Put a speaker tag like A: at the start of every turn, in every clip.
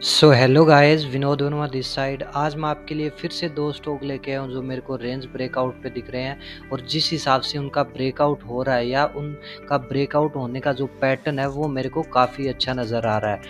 A: So hello guys, Vinod Verma this side. आज मैं आपके लिए फिर से दो स्टॉक लेके आया हूँ जो मेरे को रेंज ब्रेकआउट पे दिख रहे हैं, और जिस हिसाब से उनका ब्रेकआउट हो रहा है या उनका ब्रेकआउट होने का जो पैटर्न है वो मेरे को काफ़ी अच्छा नज़र आ रहा है।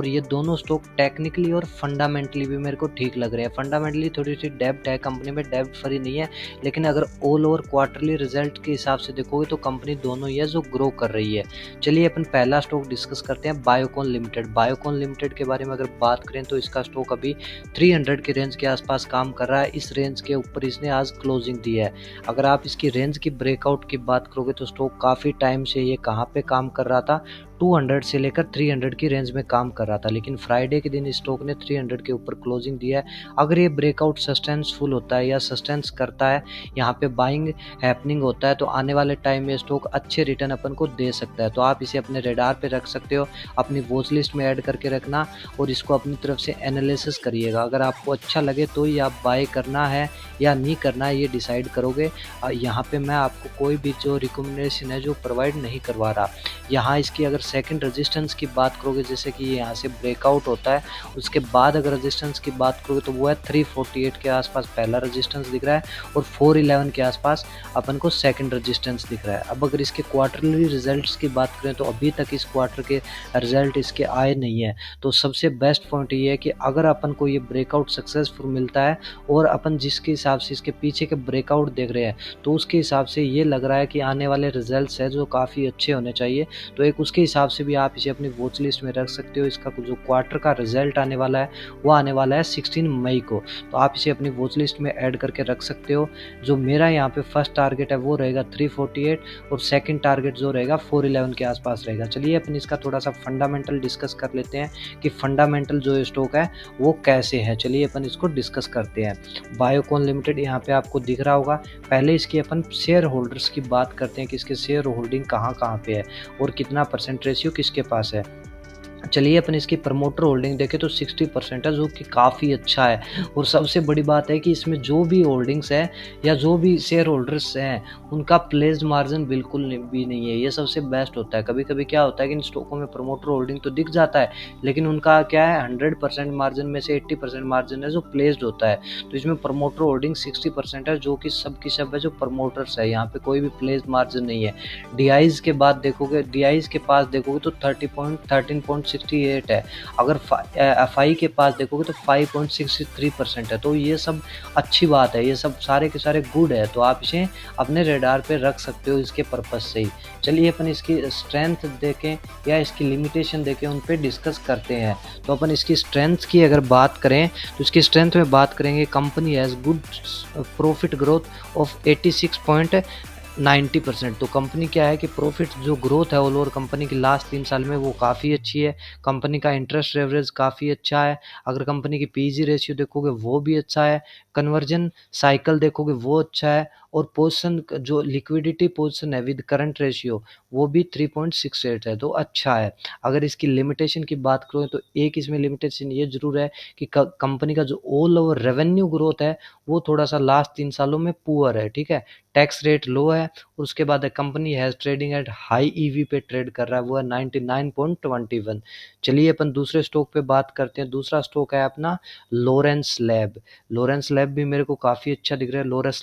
A: ये दोनों स्टॉक टेक्निकली और फंडामेंटली भी मेरे को ठीक लग रहे हैं। फंडामेंटली थोड़ी सी डेब्ट है कंपनी में, डेब्ट फ्री नहीं है, लेकिन अगर ऑल ओवर क्वार्टरली रिजल्ट के हिसाब से देखोगे तो कंपनी दोनों ही है जो ग्रो कर रही है। चलिए अपन पहला स्टॉक डिस्कस करते हैं, बायोकॉन लिमिटेड। बायोकॉन लिमिटेड के बारे में अगर बात करें तो इसका स्टॉक अभी 300 के रेंज के आसपास काम कर रहा है। इस रेंज के ऊपर इसने आज क्लोजिंग दी है। अगर आप इसकी रेंज की ब्रेकआउट की बात करोगे तो स्टॉक काफ़ी टाइम से ये कहाँ पे काम कर रहा था, 200 से लेकर 300 की रेंज में काम कर रहा था, लेकिन फ्राइडे के दिन स्टॉक ने 300 के ऊपर क्लोजिंग दिया है। अगर ये ब्रेकआउट सस्टेंसफुल होता है या सस्टेंस करता है, यहाँ पे बाइंग हैपनिंग होता है, तो आने वाले टाइम में स्टॉक अच्छे रिटर्न अपन को दे सकता है। तो आप इसे अपने रेडार पे रख सकते हो, अपनी वॉच लिस्ट में ऐड करके रखना और इसको अपनी तरफ से एनालिसिस करिएगा। अगर आपको अच्छा लगे तो ही आप बाय करना है या नहीं करना है ये डिसाइड करोगे। यहाँ पे मैं आपको कोई भी जो रिकमेंडेशन है जो प्रोवाइड नहीं करवा रहा। यहाँ इसकी अगर सेकंड रेजिस्टेंस की बात करोगे, जैसे कि यहाँ से ब्रेकआउट होता है उसके बाद अगर रेजिस्टेंस की बात करोगे तो वो है 348 के आसपास पहला रेजिस्टेंस दिख रहा है, और 411 के आसपास अपन को सेकंड रेजिस्टेंस दिख रहा है। अब अगर इसके क्वार्टरली रिजल्ट्स की बात करें तो अभी तक इस क्वार्टर के रिजल्ट इसके आए नहीं है। तो सबसे बेस्ट पॉइंट ये है कि अगर अपन को ये ब्रेकआउट सक्सेसफुल मिलता है और अपन जिसके हिसाब से इसके पीछे के ब्रेकआउट देख रहे हैं तो उसके हिसाब से ये लग रहा है कि आने वाले रिजल्ट्स है जो काफ़ी अच्छे होने चाहिए। तो एक उसके हिसाब से भी आप इसे अपनी वॉच लिस्ट में रख सकते हो। इसका जो क्वार्टर का रिजल्ट आने वाला है वो आने वाला है 16 मई को, तो आप इसे अपनी वॉच लिस्ट में ऐड करके रख सकते हो। जो मेरा यहाँ पे फर्स्ट टारगेट है वो रहेगा 348, और सेकंड टारगेट जो रहेगा 411 के आसपास रहेगा। चलिए अपन इसका थोड़ा सा फंडामेंटल डिस्कस कर लेते हैं कि फंडामेंटल जो स्टॉक है वो कैसे है। चलिए अपन इसको डिस्कस करते हैं। बायोकॉन लिमिटेड यहाँ पे आपको दिख रहा होगा। पहले इसकी अपन शेयर होल्डर्स की बात करते हैं कि इसके शेयर होल्डिंग कहाँ कहाँ पे है और कितना परसेंट रेशियो किसके पास है। चलिए अपन इसकी प्रमोटर होल्डिंग देखें तो 60% है, जो कि काफ़ी अच्छा है। और सबसे बड़ी बात है कि इसमें जो भी होल्डिंग्स है या जो भी शेयर होल्डर्स हैं उनका प्लेस्ड मार्जिन बिल्कुल भी नहीं है। ये सबसे बेस्ट होता है। कभी कभी क्या होता है कि इन स्टॉकों में प्रमोटर होल्डिंग तो दिख जाता है, लेकिन उनका क्या है 100% मार्जिन में से 80% मार्जिन है जो प्लेस्ड होता है। तो इसमें प्रमोटर होल्डिंग 60% है, जो कि सब की सब है जो प्रमोटर्स है। यहाँ पे कोई भी प्लेस्ड मार्जिन नहीं है। डीआईज के बाद देखोगे, डीआईज के पास देखोगे तो 13.68 है। अगर एफआई के पास देखोगे तो 5.63% है। तो ये सब अच्छी बात है, ये सब सारे के सारे गुड है। तो आप इसे अपने रेडार पे रख सकते हो इसके पर्पज से ही। चलिए अपन इसकी स्ट्रेंथ देखें या इसकी लिमिटेशन देखें, उन पे डिस्कस करते हैं। तो अपन इसकी स्ट्रेंथ की अगर बात करें तो इसकी स्ट्रेंथ में बात करेंगे, company has good profit growth of 86.90%। तो कंपनी क्या है कि प्रॉफिट जो ग्रोथ है ऑल ओवर कंपनी की लास्ट 3 साल में वो काफ़ी अच्छी है। कंपनी का इंटरेस्ट एवरेज काफ़ी अच्छा है। अगर कंपनी की पीजी रेशियो देखोगे वो भी अच्छा है। कन्वर्जन साइकिल देखोगे वो अच्छा है। और पोजीशन जो लिक्विडिटी पोजीशन है विद करंट रेशियो वो भी 3.68 है, तो अच्छा है। अगर इसकी लिमिटेशन की बात करूँ तो एक इसमें लिमिटेशन ये ज़रूर है कि कंपनी का जो ऑल ओवर रेवेन्यू ग्रोथ है वो थोड़ा सा लास्ट 3 सालों में पुअर है। ठीक है, टैक्स रेट लो है, और उसके बाद company has trading at high EV पे ट्रेड कर रहा है, वो है 99.21। चलिए अपन दूसरे स्टॉक पे बात करते हैं। दूसरा स्टॉक है अपना लॉरेंस लैब। लॉरेंस लैब भी मेरे को काफ़ी अच्छा दिख रहा है। लॉरेंस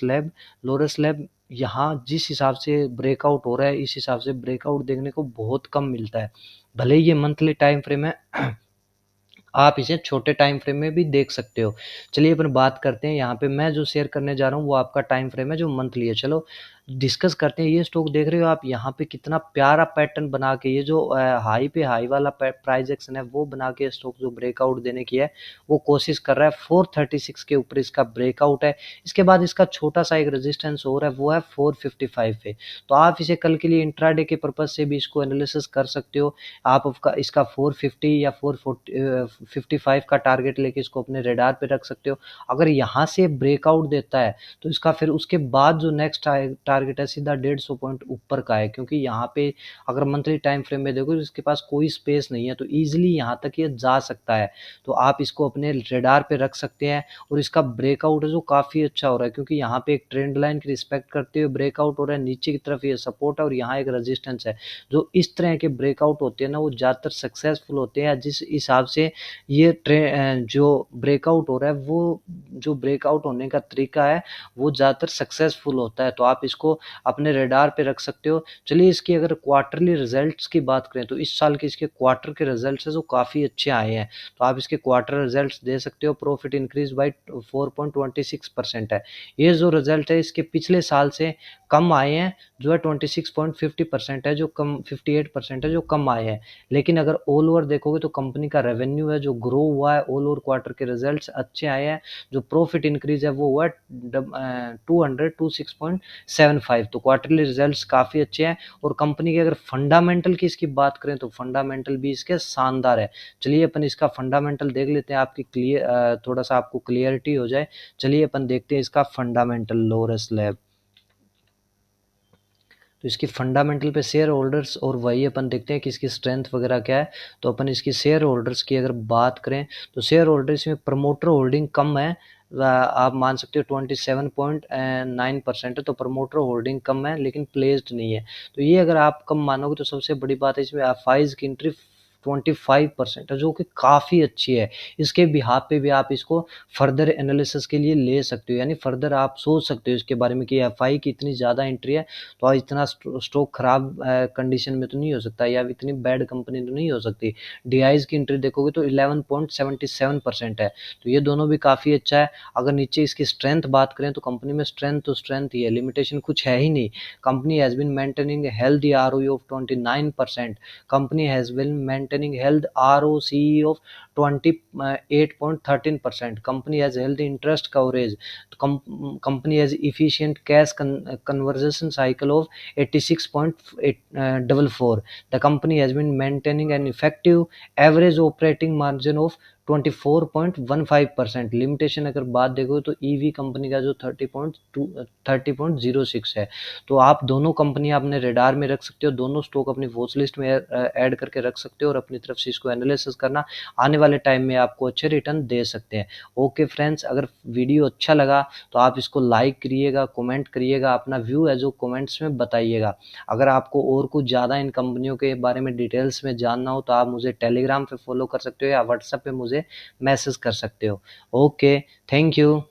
A: लैब यहाँ जिस हिसाब से ब्रेकआउट हो रहा है इस हिसाब से ब्रेकआउट देखने को बहुत कम मिलता है। भले ही ये मंथली टाइम फ्रेम है, आप इसे छोटे टाइम फ्रेम में भी देख सकते हो। चलिए अपन बात करते हैं, यहाँ पे मैं जो शेयर करने जा रहा हूँ वो आपका टाइम फ्रेम है जो मंथली है। चलो डिस्कस करते हैं। ये स्टॉक देख रहे हो आप, यहाँ पे कितना प्यारा पैटर्न बना के, ये जो हाई पे हाई वाला प्राइस एक्शन है वो बना के स्टॉक जो ब्रेकआउट देने की है वो कोशिश कर रहा है। 436 के ऊपर इसका ब्रेकआउट है। इसके बाद इसका छोटा सा एक रेजिस्टेंस हो रहा है वो है 455 पे। तो आप इसे कल के लिए इंट्राडे के पर्पज से भी इसको एनालिसिस कर सकते हो। आप इसका 450 या 455 का टारगेट लेके इसको अपने रेडार पे रख सकते हो। अगर यहाँ से ब्रेकआउट देता है तो इसका फिर उसके बाद जो नेक्स्ट टारगेट है सीधा 150 पॉइंट ऊपर का है, क्योंकि यहाँ पे अगर मंथली टाइम फ्रेम में देखो तो इसके पास कोई स्पेस नहीं है, तो ईजिली यहाँ तक ये जा सकता है। तो आप इसको अपने रेडार पे रख सकते हैं। और इसका ब्रेकआउट है जो काफ़ी अच्छा हो रहा है, क्योंकि यहाँ पे एक ट्रेंड लाइन की रिस्पेक्ट करते हुए ब्रेकआउट हो रहा है, नीचे की तरफ ये सपोर्ट है और यहाँ एक रेजिस्टेंस है। जो इस तरह के ब्रेकआउट होते हैं ना वो ज़्यादातर सक्सेसफुल होते हैं। जिस हिसाब से ये जो ब्रेकआउट हो रहा है वो जो ब्रेकआउट होने का तरीका है वो ज़्यादातर सक्सेसफुल होता है, तो आप इसको अपने रेडार पे रख सकते हो। चलिए इसकी अगर क्वार्टरली रिजल्ट्स की बात करें तो इस साल के इसके क्वार्टर के रिजल्ट्स हैं जो काफ़ी अच्छे आए हैं। तो आप इसके क्वार्टर रिजल्ट्स दे सकते हो। प्रॉफिट इंक्रीज बाय 4.26% है। ये जो रिजल्ट है इसके पिछले साल से कम आए हैं, जो है 26.50% है, जो कम 58% है, जो कम आए हैं। लेकिन अगर ऑल ओवर देखोगे तो कंपनी का रेवेन्यू है जो ग्रो हुआ है, ऑल ओवर क्वार्टर के रिजल्ट्स अच्छे आए हैं। जो प्रॉफिट इंक्रीज है वो हुआ 226.75, तो क्वार्टरली रिजल्ट्स काफ़ी अच्छे हैं। और कंपनी के अगर फंडामेंटल की इसकी बात करें तो फंडामेंटल भी इसके शानदार है। चलिए अपन इसका फंडामेंटल देख लेते हैं, आपकी थोड़ा सा आपको क्लियरिटी हो जाए। चलिए अपन देखते हैं इसका फंडामेंटल लोरेस लैब। तो इसकी फंडामेंटल पे शेयर होल्डर्स और वही अपन देखते हैं कि इसकी स्ट्रेंथ वगैरह क्या है। तो अपन इसकी शेयर होल्डर्स की अगर बात करें तो शेयर होल्डर्स में प्रमोटर होल्डिंग कम है। आप मान सकते हो 27.9% है, तो प्रमोटर होल्डिंग कम है लेकिन प्लेस्ड नहीं है। तो ये अगर आप कम मानोगे तो सबसे बड़ी बात है इसमें फाइज की एंट्री 25% है, जो कि काफ़ी अच्छी है। इसके बिहाफ पे भी आप इसको फर्दर एनालिसिस के लिए ले सकते हो, यानी फर्दर आप सोच सकते हो इसके बारे में कि एफआई की इतनी ज़्यादा एंट्री है तो इतना स्टॉक खराब कंडीशन में तो नहीं हो सकता, या इतनी बैड कंपनी तो नहीं हो सकती। डीआईज की एंट्री देखोगे तो 11.77% है, तो ये दोनों भी काफ़ी अच्छा है। अगर नीचे इसकी स्ट्रेंथ बात करें तो कंपनी में स्ट्रेंथ तो स्ट्रेंथ ही है, लिमिटेशन कुछ है ही नहीं। Company has been maintaining healthy ROE of 29%। Company has been maintaining health ROCE of 28.13%. Company has healthy interest coverage. Company has efficient cash conversion cycle of 86.44. The company has been maintaining an effective average operating margin of 24.15%। Limitation अगर बात देखो तो EV company का जो 30.06 है। तो आप दोनों कंपनी अपने रेडार में रख सकते हो, दोनों स्टॉक अपनी वॉच लिस्ट में ऐड करके रख सकते हो और अपनी तरफ से इसको एनालिसिस करना, आने वाले टाइम में आपको अच्छे रिटर्न दे सकते हैं। ओके फ्रेंड्स, अगर वीडियो अच्छा लगा तो आप इसको लाइक करिएगा, कमेंट करिएगा, अपना व्यू है जो कमेंट्स में बताइएगा। अगर आपको और कुछ ज़्यादा इन कंपनियों के बारे में डिटेल्स में जानना हो तो आप मुझे टेलीग्राम पे फॉलो कर सकते हो या व्हाट्सएप पे मुझे मैसेज कर सकते हो। Okay, thank you.